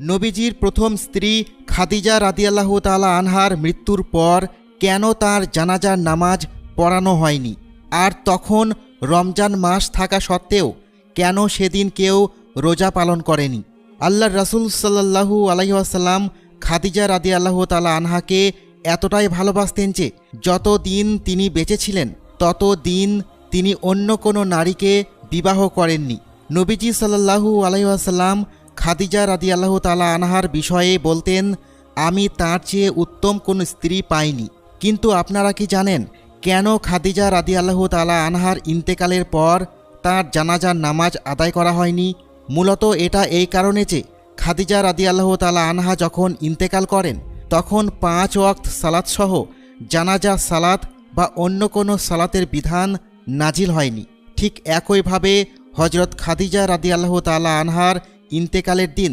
নবীজির প্রথম স্ত্রী খাদিজা রাদিয়াল্লাহু তাআলা আনহার মৃত্যুর পর কেন তার জানাজার নামাজ পড়ানো হয়নি, আর তখন রমজান মাস থাকা সত্ত্বেও কেন সেদিন কেউ রোজা পালন করেনি? আল্লাহর রাসূল সাল্লাল্লাহু আলাইহি ওয়াসাল্লাম খাদিজা রাদিয়াল্লাহু তাআলা আনহাকে এতটাই ভালোবাসতেন যে যত দিন তিনি বেঁচে ছিলেন তত দিন তিনি অন্য কোনো নারীকে বিবাহ করেননি। নবীজি সাল্লাল্লাহু আলাইহি ওয়াসাল্লাম খাদিজা রাদিয়াল্লাহু তাআলা আনহার বিষয়ে বলতেন, আমি তার চেয়ে উত্তম কোনো স্ত্রী পাইনি। কিন্তু আপনারা কি জানেন কেন খাদিজা রাদিয়াল্লাহু তাআলা আনহার ইন্তেকালের পর তার জানাজার নামাজ আদায় করা হয়নি? মূলত এটা এই কারণে যে খাদিজা রাদিয়াল্লাহু তাআলা আনহা যখন ইন্তেকাল করেন তখন 5 ওয়াক্ত সালাতসহ জানাজা সালাত বা অন্য কোনো সালাতের বিধান নাজিল হয়নি। ঠিক একইভাবে হজরত খাদিজা রাদিয়াল্লাহু তাআলা আনহার ইন্তেকালের দিন